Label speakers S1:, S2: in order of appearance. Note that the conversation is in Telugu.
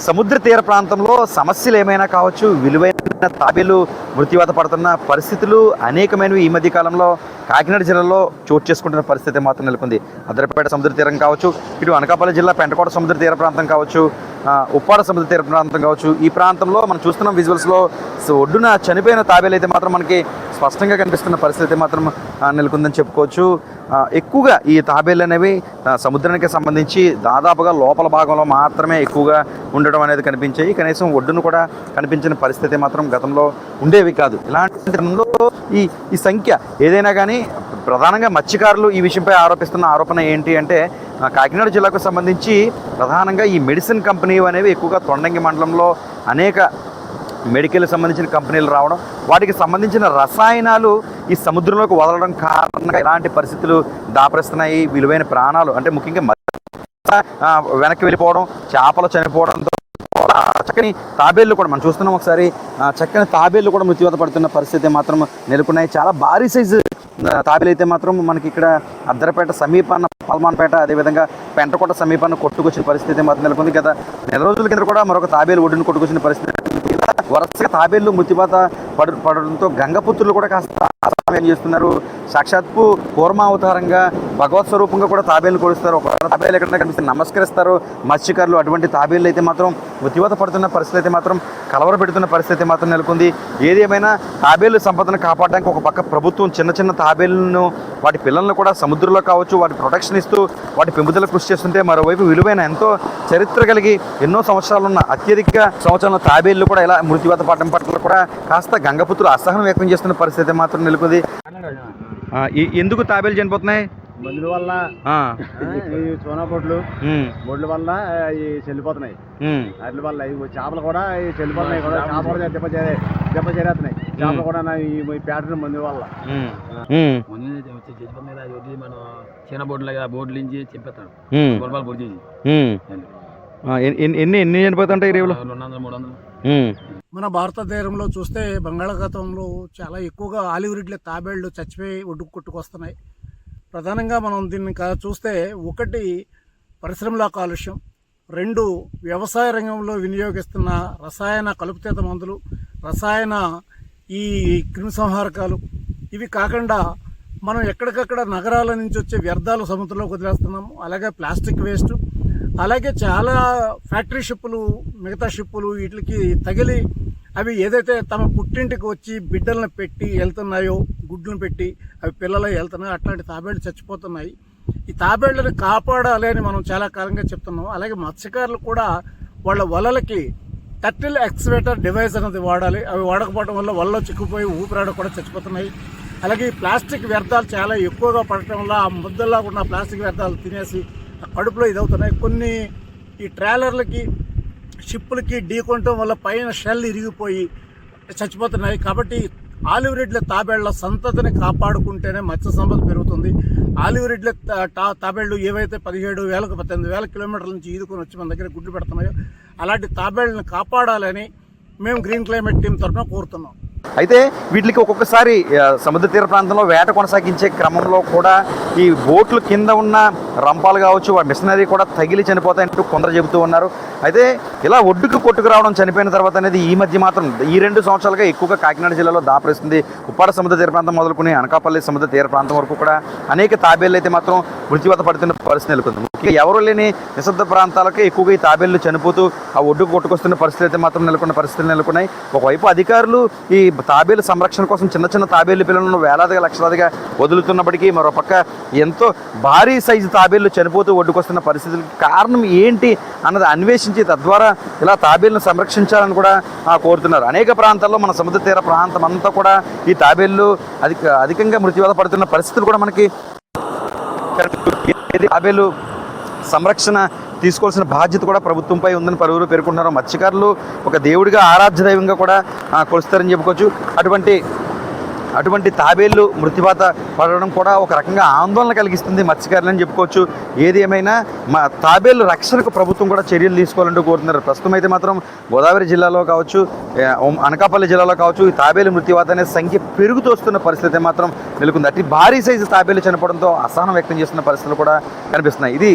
S1: సముద్ర తీర ప్రాంతంలో సమస్యలు ఏమైనా కావచ్చు, విలువైన తాబేలు మృత్యువాత పడుతున్న పరిస్థితులు అనేకమైనవి ఈ మధ్య కాలంలో కాకినాడ జిల్లాలో చోటు చేసుకుంటున్న పరిస్థితి మాత్రం నెలకొంది. అద్దరపేట సముద్ర తీరం కావచ్చు, ఇటు అనకాపల్లి జిల్లా పెంటకోట సముద్ర తీర ప్రాంతం కావచ్చు, ఉప్పాడ సముద్ర తీర ప్రాంతం కావచ్చు, ఈ ప్రాంతంలో మనం చూస్తున్నాం విజువల్స్లో ఒడ్డున చనిపోయిన తాబేలు అయితే మాత్రం మనకి స్పష్టంగా కనిపిస్తున్న పరిస్థితి మాత్రం నెలకొందని చెప్పుకోవచ్చు. ఎక్కువగా ఈ తాబేలు అనేవి సముద్రానికి సంబంధించి దాదాపుగా లోపల భాగంలో మాత్రమే ఎక్కువగా ఉండడం అనేది కనిపించాయి. కనీసం ఒడ్డును కూడా కనిపించిన పరిస్థితి మాత్రం గతంలో ఉండేవి కాదు. ఇలాంటి ఈ సంఖ్య ఏదైనా కానీ ప్రధానంగా మత్స్యకారులు ఈ విషయంపై ఆరోపిస్తున్న ఆరోపణ ఏంటి అంటే, కాకినాడ జిల్లాకు సంబంధించి ప్రధానంగా ఈ మెడిసిన్ కంపెనీ అనేవి ఎక్కువగా తొండంగి మండలంలో అనేక మెడికల్ సంబంధించిన కంపెనీలు రావడం, వాటికి సంబంధించిన రసాయనాలు ఈ సముద్రంలోకి వదలడం కారణంగా ఇలాంటి పరిస్థితులు దాపరిస్తున్నాయి. విలువైన ప్రాణాలు అంటే ముఖ్యంగా వెనక్కి వెళ్ళిపోవడం, చేపలు చనిపోవడంతో చక్కని తాబేళ్లు కూడా మనం చూస్తున్నాం. ఒకసారి చక్కని తాబేళ్లు కూడా మృత్యువాత పడుతున్న పరిస్థితి మాత్రం నెలకొన్నాయి. చాలా భారీ సైజు తాబేలు అయితే మాత్రం మనకి ఇక్కడ అద్దరపేట సమీపాన పల్మాన్పేట, అదేవిధంగా పెంటకోట సమీపాన్ని కొట్టుకొచ్చిన పరిస్థితి మాత్రం నెలకొంది. గత నెల రోజుల కింద కూడా మరొక తాబేలు ఒడ్డును కొట్టుకొచ్చిన పరిస్థితి. వరుసగా తాబేళ్లు మృత్యువాత పడడంతో గంగపుత్రులు కూడా కాస్త ఆదాయం చేస్తున్నారు. సాక్షాత్తు కూర్మావతారంగా భగవత్ స్వరూపంగా కూడా తాబేలు కొడుస్తారు. ఒక తాబేలు ఎక్కడైనా కనిపిస్తే నమస్కరిస్తారు మత్స్యకారులు. అటువంటి తాబేళ్ళు అయితే మాత్రం మృత్యువాత పడుతున్న పరిస్థితి అయితే మాత్రం కలవర పెడుతున్న పరిస్థితి మాత్రం నెలకొంది. ఏదేమైనా తాబేలు సంపదను కాపాడడానికి ఒక పక్క ప్రభుత్వం చిన్న చిన్న తాబేళ్లను, వాటి పిల్లలను కూడా సముద్రంలో కావచ్చు వాటి ప్రొటెక్షన్ ఇస్తూ వాటి పెంపుదల కృషి చేస్తుంటే, మరోవైపు విలువైన ఎంతో చరిత్ర కలిగి ఎన్నో సంవత్సరాలు ఉన్న అత్యధిక సంవత్సరాల తాబేళ్లు కూడా ఇలా మృత్యువాత పడడం పట్ల కూడా కాస్త గంగపుత్రులు అసహనం వ్యక్తం చేస్తున్న పరిస్థితి మాత్రం నెలకొంది. ఎందుకు తాబేలు చనిపోతున్నాయి?
S2: మందుల వల్ల, ఈ సోనా బొడ్ల వల్ల ఈ చెల్లిపోతున్నాయి. వాటి వల్ల ఈ చేపలు కూడా ఈ చెల్లిపోతున్నాయి కూడా, చేపలు కూడా దెబ్బ చేరేస్తున్నాయి. చేపలు కూడా ఈ ప్యాటర్న్ మందు వల్ల మనం చిన్న బోట్లు బోట్లు నుంచి చెప్పేస్తాడు బోర్డు
S1: ఎన్ని చనిపోతుంటాయి?
S2: 200-300. మన భారత తీరంలో చూస్తే బంగాళాఖాతంలో చాలా ఎక్కువగా ఆలివ్ రిడ్లే తాబేళ్లు చచ్చిపోయి ఒడ్డుకు కొట్టుకొస్తున్నాయి. ప్రధానంగా మనం దీన్ని చూస్తే, ఒకటి పరిశ్రమల కాలుష్యం, 2 వ్యవసాయ రంగంలో వినియోగిస్తున్న రసాయన కలుపుతీత మందులు, రసాయన ఈ క్రిమిసంహారకాలు. ఇవి కాకుండా మనం ఎక్కడికక్కడ నగరాల నుంచి వచ్చే వ్యర్థాలు సముద్రంలోకి వదిలేస్తున్నాము. అలాగే ప్లాస్టిక్ వేస్ట్, అలాగే చాలా ఫ్యాక్టరీ షిప్పులు, మిగతా షిప్పులు వీటికి తగిలి అవి ఏదైతే తమ పుట్టింటికి వచ్చి బిడ్డలను పెట్టి వెళ్తున్నాయో, గుడ్లను పెట్టి అవి పిల్లలు వెళ్తున్నాయో, అట్లాంటి తాబేళ్లు చచ్చిపోతున్నాయి. ఈ తాబేళ్లను కాపాడాలి అని మనం చాలా కాలంగా చెప్తున్నాం. అలాగే మత్స్యకారులు కూడా వాళ్ళ వలలకి టర్టిల్ ఎక్స్వేటర్ డివైస్ అనేది వాడాలి. అవి వాడకపోవడం వల్ల వలలో చిక్కుపోయి ఊపిరాడ కూడా చచ్చిపోతున్నాయి. అలాగే ఈ ప్లాస్టిక్ వ్యర్థాలు చాలా ఎక్కువగా పడటం వల్ల ఆ ముద్దల్లా ఉన్న ప్లాస్టిక్ వ్యర్థాలు తినేసి కడుపులో ఇదవుతున్నాయి. కొన్ని ఈ ట్రాలర్లకి, షిప్పులకి ఢీకొనటం వల్ల పైన షెల్ ఇరిగిపోయి చచ్చిపోతున్నాయి. కాబట్టి ఆలివ్ రిడ్లే తాబేళ్ల సంతతిని కాపాడుకుంటేనే మత్స్య సంపద పెరుగుతుంది. ఆలివ్ రిడ్లే తాబేళ్లు ఏవైతే 17,000-18,000 కిలోమీటర్ల నుంచి ఈదుకొని వచ్చి మన దగ్గర గుడ్లు పెడుతున్నాయో, అలాంటి తాబేళ్లను కాపాడాలని మేము గ్రీన్ క్లైమేట్ టీం తరఫున కోరుతున్నాం.
S1: అయితే వీటికి ఒక్కొక్కసారి సముద్ర తీర ప్రాంతంలో వేట కొనసాగించే క్రమంలో కూడా ఈ బోట్లు కింద ఉన్న రంపాలు కావచ్చు, మిషనరీ కూడా తగిలి చనిపోతాయంటూ కొందరు చెబుతూ ఉన్నారు. అయితే ఇలా ఒడ్డుకు కొట్టుకు రావడం, చనిపోయిన తర్వాత అనేది ఈ మధ్య మాత్రం ఈ 2 సంవత్సరాలుగా ఎక్కువగా కాకినాడ జిల్లాలో దాపరిస్తుంది. ఉప్పాడ సముద్ర తీర ప్రాంతం మొదలుకుని అనకాపల్లి సముద్ర తీర ప్రాంతం వరకు కూడా అనేక తాబేళ్లు అయితే మాత్రం మృత్యువాత పడుతున్న పరిస్థితి నెలకొంది. ముఖ్యంగా ఎవరు లేని నిశ్శబ్ద ప్రాంతాలకే ఎక్కువగా ఈ తాబేళ్లు చనిపోతూ ఆ ఒడ్డుకు కొట్టుకొస్తున్న పరిస్థితి అయితే మాత్రం పరిస్థితులు నెలకొన్నాయి. ఒకవైపు అధికారులు ఈ తాబేలు సంరక్షణ కోసం చిన్న చిన్న తాబేలు పిల్లలను వేలాదిగా లక్షలాదిగా వదులుతున్నప్పటికీ, మరోపక్క ఎంతో భారీ సైజు తాబేళ్లు చనిపోతూ ఒడ్డుకొస్తున్న పరిస్థితులకు కారణం ఏంటి అన్నది అన్వేషించి తద్వారా ఇలా తాబేళ్లను సంరక్షించాలని కూడా కోరుతున్నారు. అనేక ప్రాంతాల్లో మన సముద్ర తీర ప్రాంతం అంతా కూడా ఈ తాబేళ్లు అధికంగా మృత్యువాత పడుతున్న పరిస్థితులు కూడా మనకి. తాబేలు సంరక్షణ తీసుకోవాల్సిన బాధ్యత కూడా ప్రభుత్వంపై ఉందని పలువురు పేర్కొంటున్నారు. మత్స్యకారులు ఒక దేవుడిగా, ఆరాధ్య దైవంగా కూడా కొలుస్తారని చెప్పుకోవచ్చు. అటువంటి తాబేళ్లు మృత్యువాత పడడం కూడా ఒక రకంగా ఆందోళన కలిగిస్తుంది మత్స్యకారులని చెప్పుకోవచ్చు. ఏది ఏమైనా తాబేళ్లు రక్షణకు ప్రభుత్వం కూడా చర్యలు తీసుకోవాలంటూ కోరుతున్నారు. ప్రస్తుతం అయితే మాత్రం గోదావరి జిల్లాలో కావచ్చు, అనకాపల్లి జిల్లాలో కావచ్చు, ఈ తాబేలు మృత్యువాత అనే సంఖ్య పెరుగుతూ వస్తున్న పరిస్థితి మాత్రం నెలకొంది. అతి భారీ సైజు తాబేళ్లు చనిపోవడంతో అసహనం వ్యక్తం చేస్తున్న పరిస్థితులు కూడా కనిపిస్తున్నాయి. ఇది